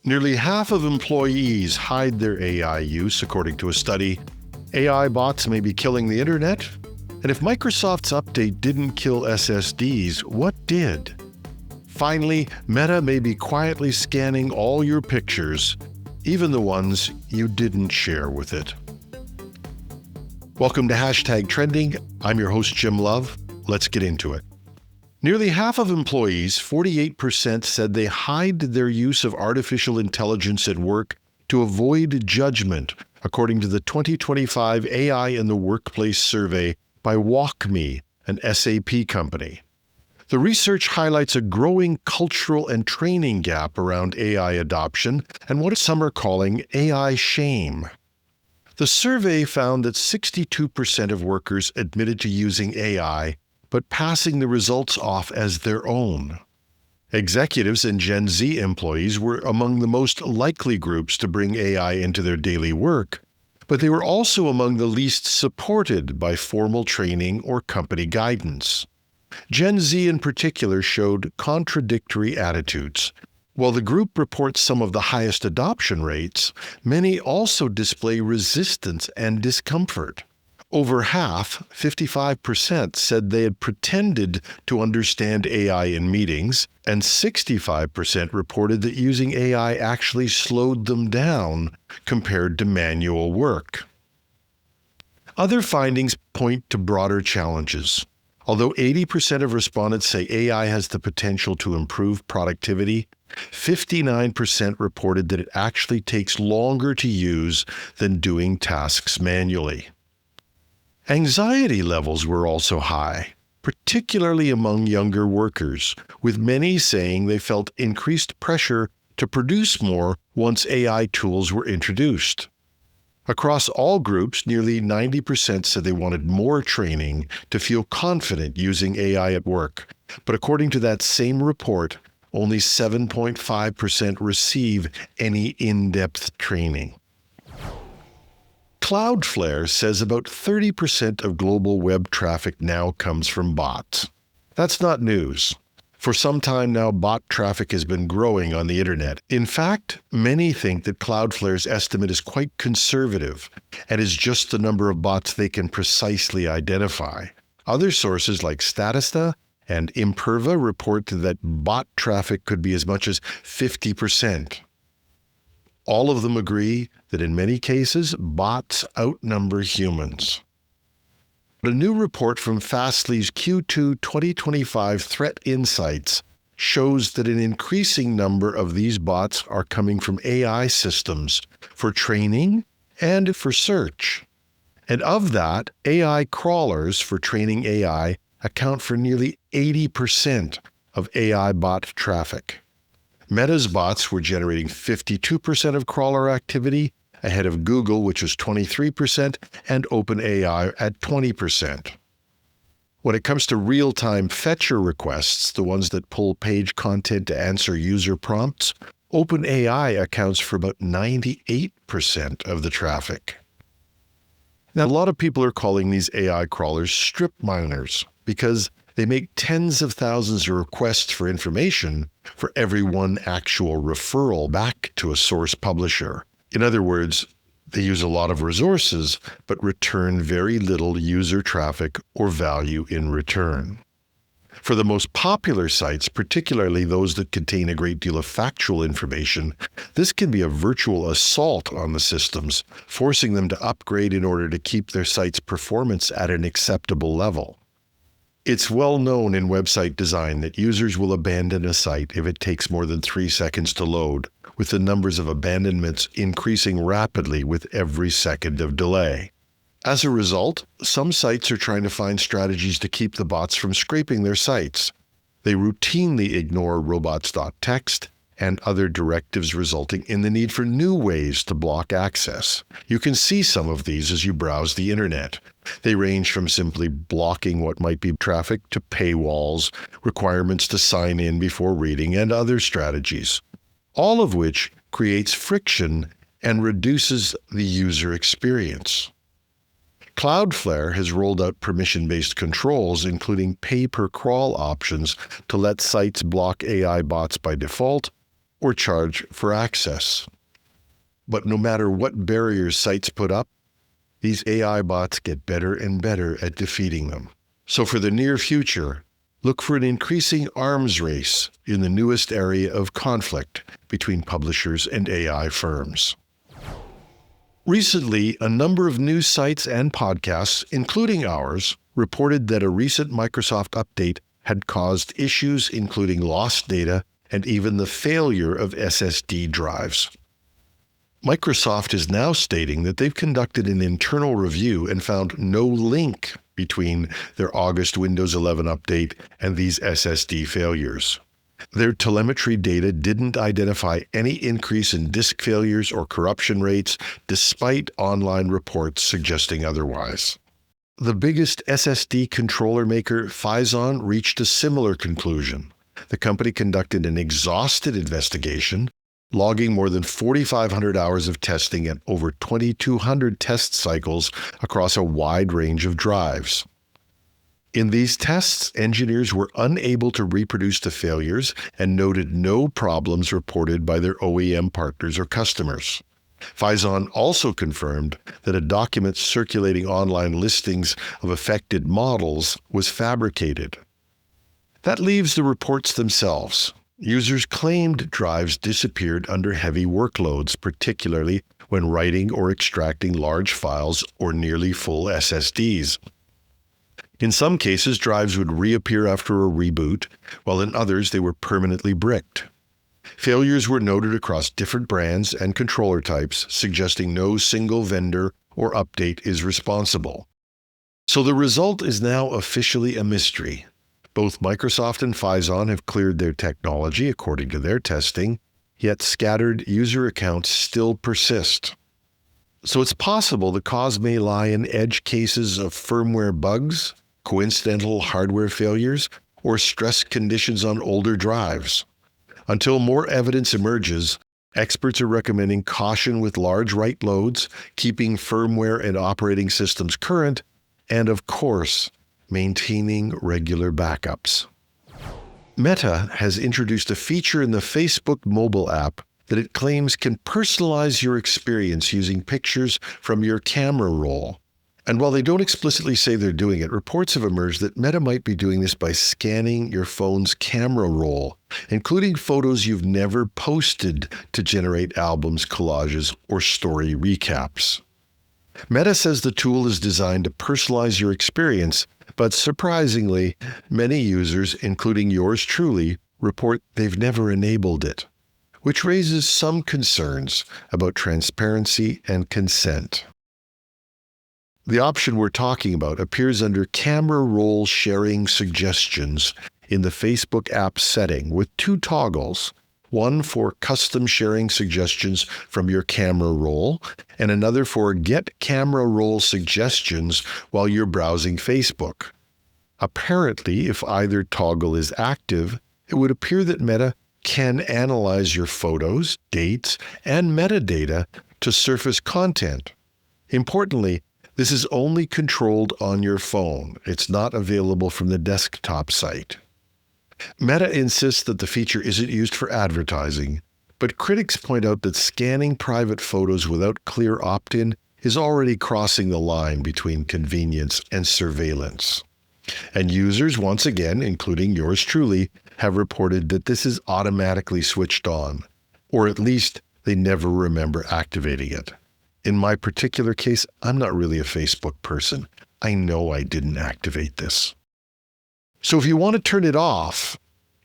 Nearly half of employees hide their AI use, according to a study. AI bots may be killing the internet? And if Microsoft's update didn't kill SSDs, what did? Finally, Meta may be quietly scanning all your pictures, even the ones you didn't share with it. Welcome to #Trending. I'm your host, Jim Love. Let's get into it. Nearly half of employees, 48%, said they hide their use of artificial intelligence at work to avoid judgment, according to the 2025 AI in the Workplace survey by WalkMe, an SAP company. The research highlights a growing cultural and training gap around AI adoption and what some are calling AI shame. The survey found that 62% of workers admitted to using AI, but passing the results off as their own. Executives and Gen Z employees were among the most likely groups to bring AI into their daily work, but they were also among the least supported by formal training or company guidance. Gen Z in particular showed contradictory attitudes. While the group reports some of the highest adoption rates, many also display resistance and discomfort. Over half, 55%, said they had pretended to understand AI in meetings, and 65% reported that using AI actually slowed them down compared to manual work. Other findings point to broader challenges. Although 80% of respondents say AI has the potential to improve productivity, 59% reported that it actually takes longer to use than doing tasks manually. Anxiety levels were also high, particularly among younger workers, with many saying they felt increased pressure to produce more once AI tools were introduced. Across all groups, nearly 90% said they wanted more training to feel confident using AI at work. But according to that same report, only 7.5% receive any in-depth training. Cloudflare says about 30% of global web traffic now comes from bots. That's not news. For some time now, bot traffic has been growing on the internet. In fact, many think that Cloudflare's estimate is quite conservative and is just the number of bots they can precisely identify. Other sources like Statista and Imperva report that bot traffic could be as much as 50%. All of them agree that in many cases, bots outnumber humans. But a new report from Fastly's Q2 2025 Threat Insights shows that an increasing number of these bots are coming from AI systems for training and for search. And of that, AI crawlers for training AI account for nearly 80% of AI bot traffic. Meta's bots were generating 52% of crawler activity, ahead of Google, which was 23%, and OpenAI at 20%. When it comes to real-time fetcher requests, the ones that pull page content to answer user prompts, OpenAI accounts for about 98% of the traffic. Now, a lot of people are calling these AI crawlers strip miners because they make tens of thousands of requests for information for every one actual referral back to a source publisher. In other words, they use a lot of resources, but return very little user traffic or value in return. For the most popular sites, particularly those that contain a great deal of factual information, this can be a virtual assault on the systems, forcing them to upgrade in order to keep their site's performance at an acceptable level. It's well known in website design that users will abandon a site if it takes more than 3 seconds to load, with the numbers of abandonments increasing rapidly with every second of delay. As a result, some sites are trying to find strategies to keep the bots from scraping their sites. They routinely ignore robots.txt and other directives, resulting in the need for new ways to block access. You can see some of these as you browse the internet. They range from simply blocking what might be traffic to paywalls, requirements to sign in before reading, and other strategies, all of which creates friction and reduces the user experience. Cloudflare has rolled out permission-based controls, including pay-per-crawl options to let sites block AI bots by default, or charge for access. But no matter what barriers sites put up, these AI bots get better and better at defeating them. So for the near future, look for an increasing arms race in the newest area of conflict between publishers and AI firms. Recently, a number of news sites and podcasts, including ours, reported that a recent Microsoft update had caused issues including lost data and even the failure of SSD drives. Microsoft is now stating that they've conducted an internal review and found no link between their August Windows 11 update and these SSD failures. Their telemetry data didn't identify any increase in disk failures or corruption rates, despite online reports suggesting otherwise. The biggest SSD controller maker, Phison, reached a similar conclusion. The company conducted an exhaustive investigation, logging more than 4,500 hours of testing and over 2,200 test cycles across a wide range of drives. In these tests, engineers were unable to reproduce the failures and noted no problems reported by their OEM partners or customers. Phison also confirmed that a document circulating online listings of affected models was fabricated. That leaves the reports themselves. Users claimed drives disappeared under heavy workloads, particularly when writing or extracting large files or nearly full SSDs. In some cases, drives would reappear after a reboot, while in others they were permanently bricked. Failures were noted across different brands and controller types, suggesting no single vendor or update is responsible. So the result is now officially a mystery. Both Microsoft and Phison have cleared their technology according to their testing, yet scattered user accounts still persist. So it's possible the cause may lie in edge cases of firmware bugs, coincidental hardware failures, or stress conditions on older drives. Until more evidence emerges, experts are recommending caution with large write loads, keeping firmware and operating systems current, and of course, maintaining regular backups. Meta has introduced a feature in the Facebook mobile app that it claims can personalize your experience using pictures from your camera roll. And while they don't explicitly say they're doing it, reports have emerged that Meta might be doing this by scanning your phone's camera roll, including photos you've never posted, to generate albums, collages, or story recaps. Meta says the tool is designed to personalize your experience, but surprisingly, many users, including yours truly, report they've never enabled it, which raises some concerns about transparency and consent. The option we're talking about appears under Camera Roll Sharing Suggestions in the Facebook app setting with two toggles, one for custom sharing suggestions from your camera roll and another for Get Camera Roll Suggestions while you're browsing Facebook. Apparently, if either toggle is active, it would appear that Meta can analyze your photos, dates, and metadata to surface content. Importantly, this is only controlled on your phone. It's not available from the desktop site. Meta insists that the feature isn't used for advertising, but critics point out that scanning private photos without clear opt-in is already crossing the line between convenience and surveillance. And users, once again, including yours truly, have reported that this is automatically switched on, or at least they never remember activating it. In my particular case, I'm not really a Facebook person. I know I didn't activate this. So if you want to turn it off,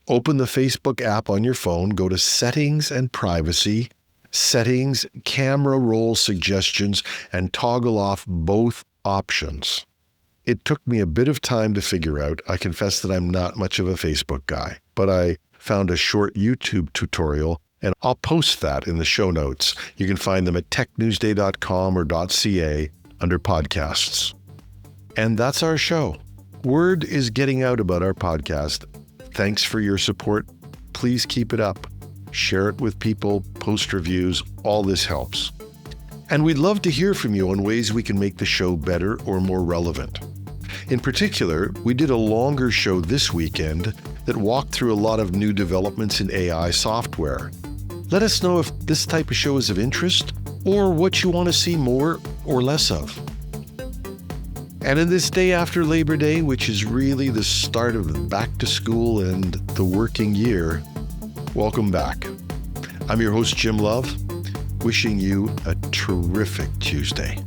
open the Facebook app on your phone, go to Settings and Privacy, Settings, Camera Roll Suggestions, and toggle off both options. It took me a bit of time to figure out. I confess that I'm not much of a Facebook guy, but I found a short YouTube tutorial, and I'll post that in the show notes. You can find them at technewsday.com or .ca under podcasts. And that's our show. Word is getting out about our podcast. Thanks for your support. Please keep it up. Share it with people, post reviews. All this helps. And we'd love to hear from you on ways we can make the show better or more relevant. In particular, we did a longer show this weekend that walked through a lot of new developments in AI software. Let us know if this type of show is of interest or what you want to see more or less of. And in this day after Labor Day, which is really the start of back to school and the working year, welcome back. I'm your host, Jim Love, wishing you a terrific Tuesday.